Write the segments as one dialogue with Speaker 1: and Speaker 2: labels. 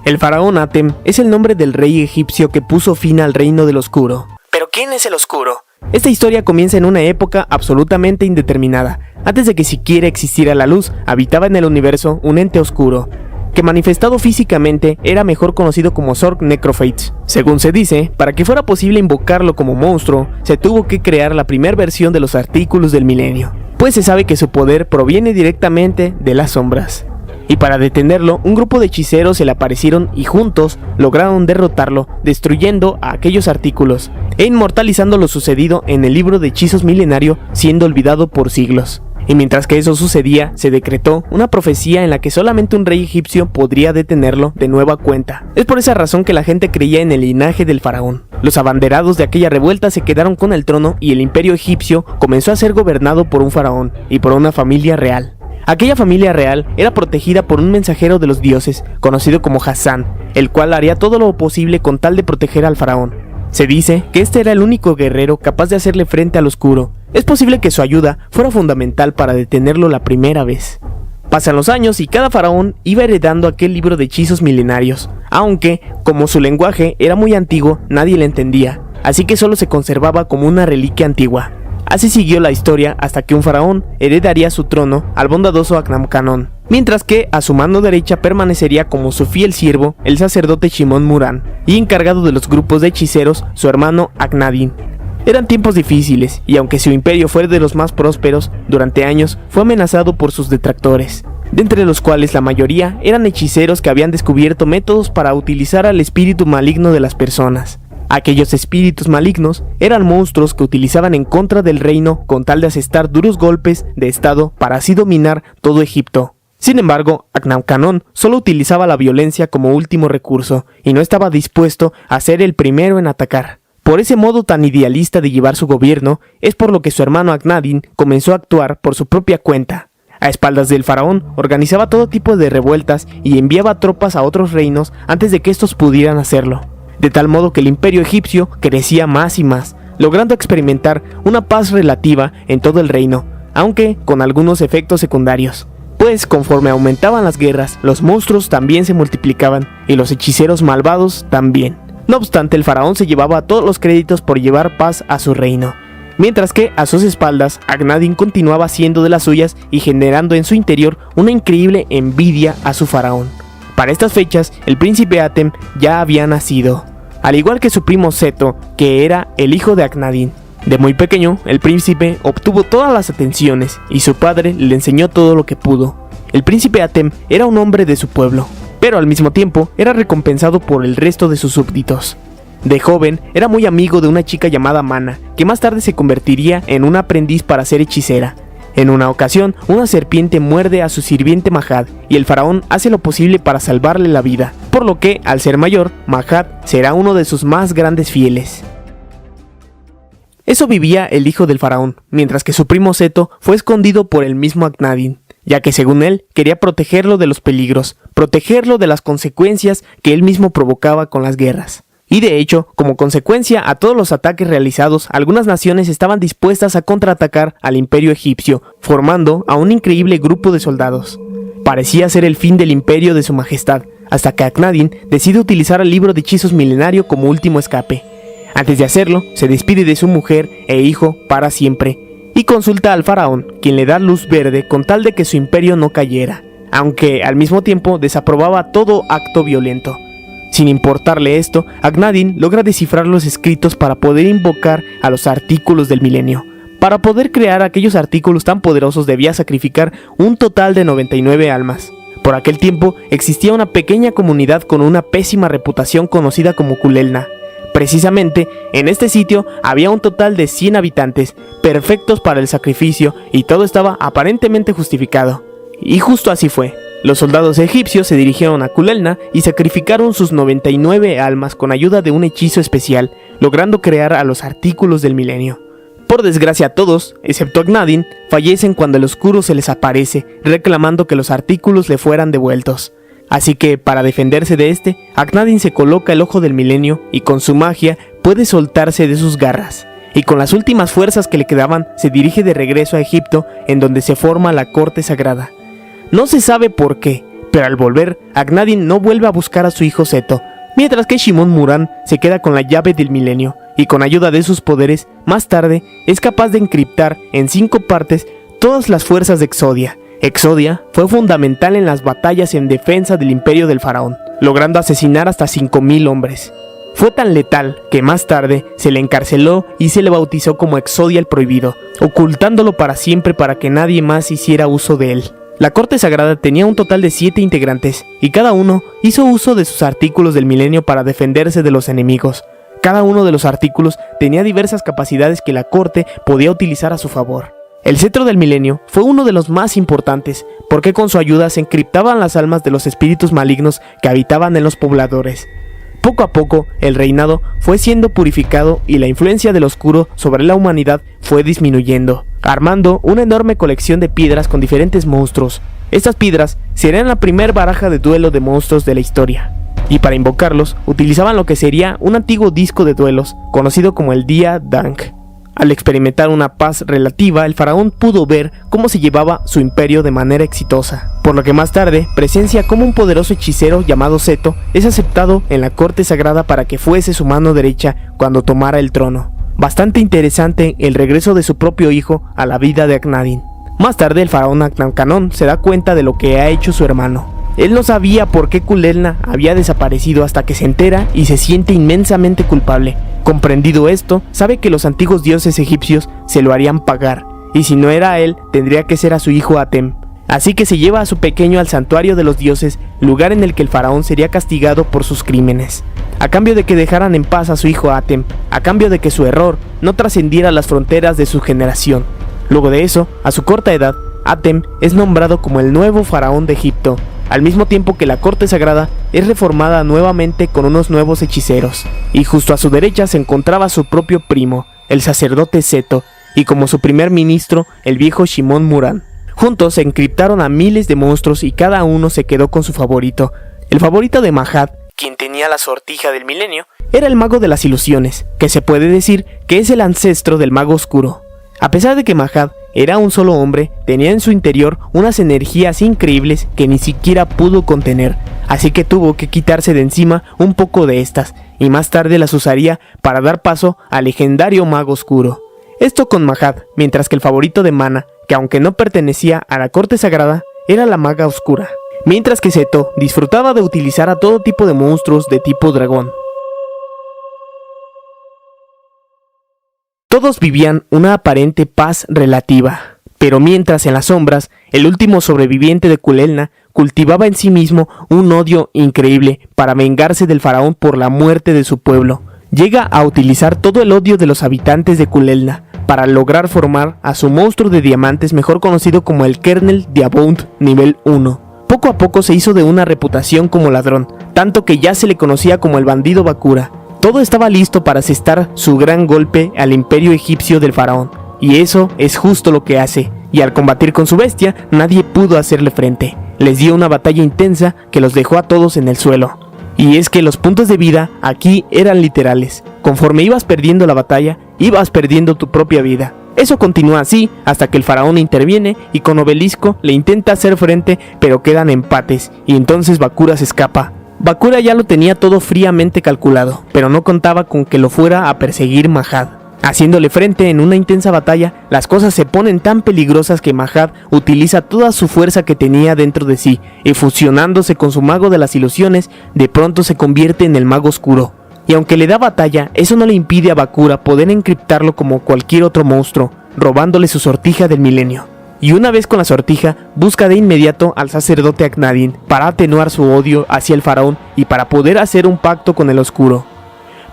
Speaker 1: El faraón Atem es el nombre del rey egipcio que puso fin al reino del oscuro. ¿Pero quién es el oscuro? Esta historia comienza en una época absolutamente indeterminada. Antes de que siquiera existiera la luz, habitaba en el universo un ente oscuro, que manifestado físicamente era mejor conocido como Zork Necrofates. Según se dice, para que fuera posible invocarlo como monstruo, se tuvo que crear la primera versión de los artículos del milenio, pues se sabe que su poder proviene directamente de las sombras. Y para detenerlo, un grupo de hechiceros se le aparecieron y juntos lograron derrotarlo, destruyendo a aquellos artículos e inmortalizando lo sucedido en el libro de hechizos milenario, siendo olvidado por siglos. Y mientras que eso sucedía, se decretó una profecía en la que solamente un rey egipcio podría detenerlo de nueva cuenta. Es por esa razón que la gente creía en el linaje del faraón. Los abanderados de aquella revuelta se quedaron con el trono y el imperio egipcio comenzó a ser gobernado por un faraón y por una familia real. Aquella familia real era protegida por un mensajero de los dioses, conocido como Hassan, el cual haría todo lo posible con tal de proteger al faraón. Se dice que este era el único guerrero capaz de hacerle frente al oscuro. Es posible que su ayuda fuera fundamental para detenerlo la primera vez. Pasan los años y cada faraón iba heredando aquel libro de hechizos milenarios, aunque, como su lenguaje era muy antiguo, nadie le entendía, así que solo se conservaba como una reliquia antigua. Así siguió la historia hasta que un faraón heredaría su trono al bondadoso Aknamkanón, mientras que a su mano derecha permanecería como su fiel siervo el sacerdote Shimon Muran, y encargado de los grupos de hechiceros su hermano Aknadin. Eran tiempos difíciles, y aunque su imperio fue de los más prósperos, durante años fue amenazado por sus detractores, de entre los cuales la mayoría eran hechiceros que habían descubierto métodos para utilizar al espíritu maligno de las personas. Aquellos espíritus malignos eran monstruos que utilizaban en contra del reino con tal de asestar duros golpes de estado para así dominar todo Egipto. Sin embargo, Aknamkanón solo utilizaba la violencia como último recurso y no estaba dispuesto a ser el primero en atacar. Por ese modo tan idealista de llevar su gobierno, es por lo que su hermano Aknadin comenzó a actuar por su propia cuenta. A espaldas del faraón, organizaba todo tipo de revueltas y enviaba tropas a otros reinos antes de que estos pudieran hacerlo. De tal modo que el imperio egipcio crecía más y más, logrando experimentar una paz relativa en todo el reino, aunque con algunos efectos secundarios. Pues conforme aumentaban las guerras, los monstruos también se multiplicaban y los hechiceros malvados también. No obstante, el faraón se llevaba todos los créditos por llevar paz a su reino, mientras que a sus espaldas Aknadin continuaba haciendo de las suyas y generando en su interior una increíble envidia a su faraón. Para estas fechas, el príncipe Atem ya había nacido, al igual que su primo Seto, que era el hijo de Aknadin. De muy pequeño, el príncipe obtuvo todas las atenciones y su padre le enseñó todo lo que pudo. El príncipe Atem era un hombre de su pueblo, pero al mismo tiempo era recompensado por el resto de sus súbditos. De joven, era muy amigo de una chica llamada Mana, que más tarde se convertiría en una aprendiz para ser hechicera. En una ocasión, una serpiente muerde a su sirviente Mahad y el faraón hace lo posible para salvarle la vida, por lo que, al ser mayor, Mahad será uno de sus más grandes fieles. Eso vivía el hijo del faraón, mientras que su primo Seto fue escondido por el mismo Aknadin, ya que según él quería protegerlo de los peligros, protegerlo de las consecuencias que él mismo provocaba con las guerras. Y de hecho, como consecuencia a todos los ataques realizados, algunas naciones estaban dispuestas a contraatacar al imperio egipcio, formando a un increíble grupo de soldados. Parecía ser el fin del imperio de su majestad, hasta que Aknadin decide utilizar el libro de hechizos milenario como último escape. Antes de hacerlo, se despide de su mujer e hijo para siempre, y consulta al faraón, quien le da luz verde con tal de que su imperio no cayera, aunque al mismo tiempo desaprobaba todo acto violento. Sin importarle esto, Aknadin logra descifrar los escritos para poder invocar a los artículos del milenio. Para poder crear aquellos artículos tan poderosos debía sacrificar un total de 99 almas. Por aquel tiempo existía una pequeña comunidad con una pésima reputación conocida como Culelna. Precisamente en este sitio había un total de 100 habitantes, perfectos para el sacrificio, y todo estaba aparentemente justificado. Y justo así fue. Los soldados egipcios se dirigieron a Culelna y sacrificaron sus 99 almas con ayuda de un hechizo especial, logrando crear a los artículos del milenio. Por desgracia todos, excepto Aknadin, fallecen cuando el oscuro se les aparece, reclamando que los artículos le fueran devueltos. Así que, para defenderse de este, Aknadin se coloca el ojo del milenio y con su magia puede soltarse de sus garras. Y con las últimas fuerzas que le quedaban, se dirige de regreso a Egipto, en donde se forma la corte sagrada. No se sabe por qué, Pero al volver, Akhnadin no vuelve a buscar a su hijo Seto, mientras que Shimon Muran se queda con la llave del milenio, y con ayuda de sus poderes, más tarde, es capaz de encriptar en 5 partes todas las fuerzas de Exodia. Exodia fue fundamental en las batallas en defensa del imperio del faraón, logrando asesinar hasta 5.000 hombres. Fue tan letal que más tarde se le encarceló y se le bautizó como Exodia el Prohibido, ocultándolo para siempre para que nadie más hiciera uso de él. La corte sagrada tenía un total de 7 integrantes, y cada uno hizo uso de sus artículos del milenio para defenderse de los enemigos. Cada uno de los artículos tenía diversas capacidades que la corte podía utilizar a su favor. El cetro del milenio fue uno de los más importantes, porque con su ayuda se encriptaban las almas de los espíritus malignos que habitaban en los pobladores. Poco a poco, el reinado fue siendo purificado y la influencia del oscuro sobre la humanidad fue disminuyendo, armando una enorme colección de piedras con diferentes monstruos. Estas piedras serían la primer baraja de duelo de monstruos de la historia, y para invocarlos utilizaban lo que sería un antiguo disco de duelos conocido como el Dia Dank. Al experimentar una paz relativa, el faraón pudo ver cómo se llevaba su imperio de manera exitosa, por lo que más tarde presencia cómo un poderoso hechicero llamado Seto es aceptado en la corte sagrada para que fuese su mano derecha cuando tomara el trono. Bastante interesante el regreso de su propio hijo a la vida de Akhnadin. Más tarde el faraón Aknamkanón se da cuenta de lo que ha hecho su hermano. Él no sabía por qué Kuleilna había desaparecido hasta que se entera y se siente inmensamente culpable. Comprendido esto, sabe que los antiguos dioses egipcios se lo harían pagar, y si no era a él, tendría que ser a su hijo Atem. Así que se lleva a su pequeño al santuario de los dioses, lugar en el que el faraón sería castigado por sus crímenes, a cambio de que dejaran en paz a su hijo Atem, a cambio de que su error no trascendiera las fronteras de su generación. Luego de eso, a su corta edad, Atem es nombrado como el nuevo faraón de Egipto, al mismo tiempo que la corte sagrada es reformada nuevamente con unos nuevos hechiceros, y justo a su derecha se encontraba su propio primo, el sacerdote Seto, y como su primer ministro, el viejo Shimon Muran. Juntos se encriptaron a miles de monstruos y cada uno se quedó con su favorito. El favorito de Mahad, quien tenía la sortija del milenio, era el mago de las ilusiones, que se puede decir que es el ancestro del mago oscuro. A pesar de que Mahad era un solo hombre, tenía en su interior unas energías increíbles que ni siquiera pudo contener, así que tuvo que quitarse de encima un poco de estas, y más tarde las usaría para dar paso al legendario mago oscuro. Esto con Mahad, mientras que el favorito de Mana, que aunque no pertenecía a la corte sagrada, era la maga oscura. Mientras que Seto disfrutaba de utilizar a todo tipo de monstruos de tipo dragón. Todos vivían una aparente paz relativa, pero mientras en las sombras, el último sobreviviente de Kuleilna cultivaba en sí mismo un odio increíble para vengarse del faraón por la muerte de su pueblo. Llega a utilizar todo el odio de los habitantes de Kuleilna para lograr formar a su monstruo de diamantes mejor conocido como el Kernel Diabound nivel 1. Poco a poco se hizo de una reputación como ladrón, tanto que ya se le conocía como el bandido Bakura. Todo estaba listo para asestar su gran golpe al imperio egipcio del faraón, y eso es justo lo que hace, y al combatir con su bestia, nadie pudo hacerle frente. Les dio una batalla intensa que los dejó a todos en el suelo. Y es que los puntos de vida aquí eran literales. Conforme ibas perdiendo la batalla, ibas perdiendo tu propia vida. Eso continúa así hasta que el faraón interviene y con Obelisco le intenta hacer frente, pero quedan empates, y entonces Bakura se escapa. Bakura ya lo tenía todo fríamente calculado, pero no contaba con que lo fuera a perseguir Mahad. Haciéndole frente en una intensa batalla, las cosas se ponen tan peligrosas que Mahad utiliza toda su fuerza que tenía dentro de sí, y fusionándose con su mago de las ilusiones, de pronto se convierte en el mago oscuro. Y aunque le da batalla, eso no le impide a Bakura poder encriptarlo como cualquier otro monstruo, robándole su sortija del milenio. Y una vez con la sortija, busca de inmediato al sacerdote Akhnadin para atenuar su odio hacia el faraón y para poder hacer un pacto con el oscuro.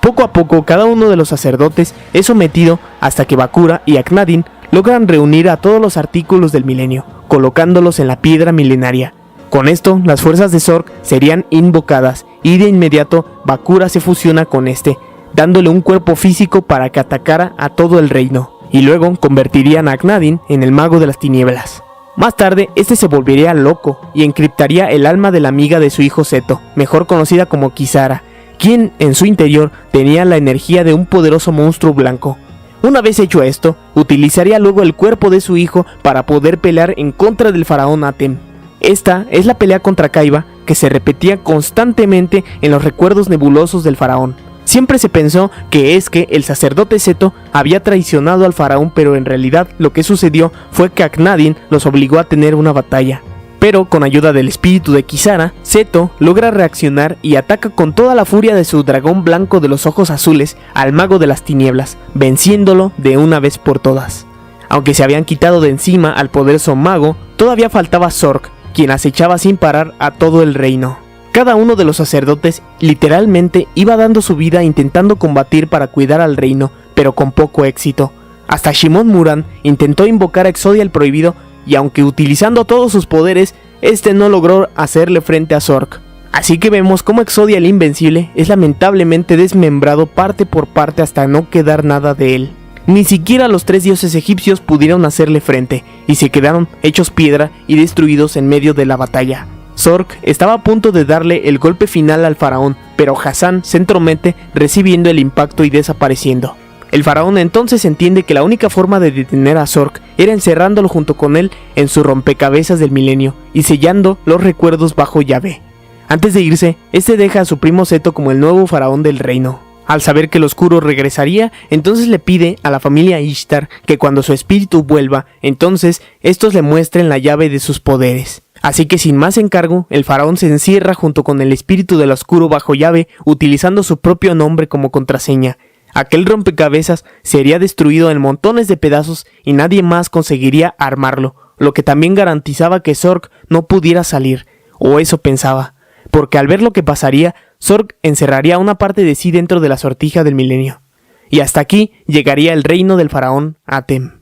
Speaker 1: Poco a poco, cada uno de los sacerdotes es sometido hasta que Bakura y Akhnadin logran reunir a todos los artículos del milenio, colocándolos en la piedra milenaria. Con esto, las fuerzas de Zork serían invocadas y de inmediato Bakura se fusiona con este, dándole un cuerpo físico para que atacara a todo el reino. Y luego convertirían a Akhnadin en el mago de las tinieblas. Más tarde, este se volvería loco y encriptaría el alma de la amiga de su hijo Seto, mejor conocida como Kisara, quien en su interior tenía la energía de un poderoso monstruo blanco. Una vez hecho esto, utilizaría luego el cuerpo de su hijo para poder pelear en contra del faraón Atem. Esta es la pelea contra Kaiba que se repetía constantemente en los recuerdos nebulosos del faraón. Siempre se pensó que es que el sacerdote Seto había traicionado al faraón, pero en realidad lo que sucedió fue que Akhenaten los obligó a tener una batalla. Pero con ayuda del espíritu de Kisara, Seto logra reaccionar y ataca con toda la furia de su dragón blanco de los ojos azules al mago de las tinieblas, venciéndolo de una vez por todas. Aunque se habían quitado de encima al poderoso mago, todavía faltaba Zork, quien acechaba sin parar a todo el reino. Cada uno de los sacerdotes literalmente iba dando su vida intentando combatir para cuidar al reino, pero con poco éxito. Hasta Shimon Muran intentó invocar a Exodia el Prohibido, y aunque utilizando todos sus poderes, este no logró hacerle frente a Zork. Así que vemos cómo Exodia el Invencible es lamentablemente desmembrado parte por parte hasta no quedar nada de él. Ni siquiera los 3 dioses egipcios pudieron hacerle frente, y se quedaron hechos piedra y destruidos en medio de la batalla. Zork estaba a punto de darle el golpe final al faraón, pero Hassan se entromete recibiendo el impacto y desapareciendo. El faraón entonces entiende que la única forma de detener a Zork era encerrándolo junto con él en su rompecabezas del milenio y sellando los recuerdos bajo llave. Antes de irse, este deja a su primo Seto como el nuevo faraón del reino. Al saber que el oscuro regresaría, entonces le pide a la familia Ishtar que cuando su espíritu vuelva, entonces estos le muestren la llave de sus poderes. Así que sin más encargo, el faraón se encierra junto con el espíritu del oscuro bajo llave, utilizando su propio nombre como contraseña. Aquel rompecabezas sería destruido en montones de pedazos y nadie más conseguiría armarlo, lo que también garantizaba que Zork no pudiera salir, o eso pensaba, porque al ver lo que pasaría, Zork encerraría una parte de sí dentro de la sortija del milenio. Y hasta aquí llegaría el reino del faraón Atem.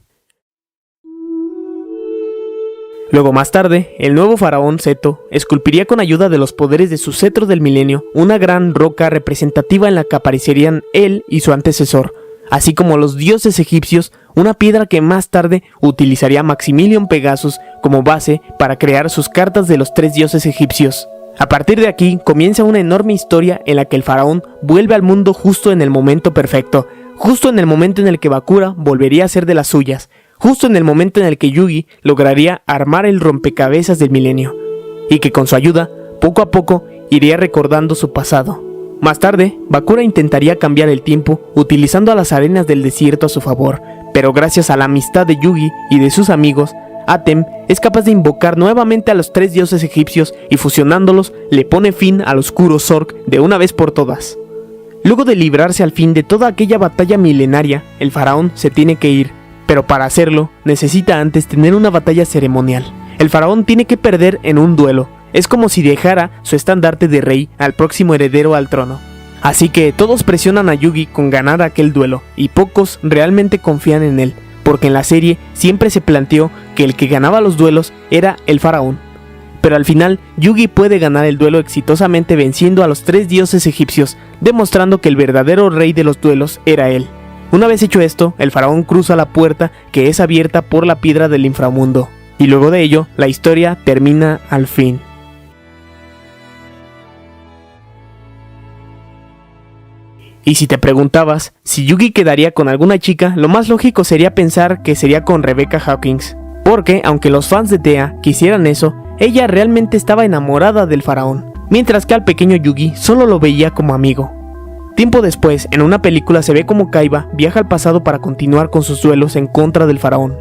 Speaker 1: Luego más tarde, el nuevo faraón Seto esculpiría con ayuda de los poderes de su cetro del milenio una gran roca representativa en la que aparecerían él y su antecesor, así como los dioses egipcios, una piedra que más tarde utilizaría Maximilian Pegasus como base para crear sus cartas de los 3 dioses egipcios. A partir de aquí comienza una enorme historia en la que el faraón vuelve al mundo justo en el momento perfecto, justo en el momento en el que Bakura volvería a ser de las suyas, justo en el momento en el que Yugi lograría armar el rompecabezas del milenio, y que con su ayuda, poco a poco, iría recordando su pasado. Más tarde, Bakura intentaría cambiar el tiempo utilizando a las arenas del desierto a su favor, pero gracias a la amistad de Yugi y de sus amigos, Atem es capaz de invocar nuevamente a los 3 dioses egipcios y fusionándolos le pone fin al oscuro Zork de una vez por todas. Luego de librarse al fin de toda aquella batalla milenaria, el faraón se tiene que ir, pero para hacerlo necesita antes tener una batalla ceremonial. El faraón tiene que perder en un duelo, es como si dejara su estandarte de rey al próximo heredero al trono. Así que todos presionan a Yugi con ganar aquel duelo, y pocos realmente confían en él, porque en la serie siempre se planteó que el que ganaba los duelos era el faraón. Pero al final, Yugi puede ganar el duelo exitosamente venciendo a los 3 dioses egipcios, demostrando que el verdadero rey de los duelos era él. Una vez hecho esto, el faraón cruza la puerta que es abierta por la piedra del inframundo, y luego de ello, la historia termina al fin. Y si te preguntabas si Yugi quedaría con alguna chica, lo más lógico sería pensar que sería con Rebecca Hawkins, porque aunque los fans de Tea quisieran eso, ella realmente estaba enamorada del faraón, mientras que al pequeño Yugi solo lo veía como amigo. Tiempo después, en una película se ve como Kaiba viaja al pasado para continuar con sus duelos en contra del faraón.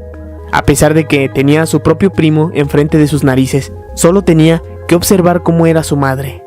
Speaker 1: A pesar de que tenía a su propio primo enfrente de sus narices, solo tenía que observar cómo era su madre.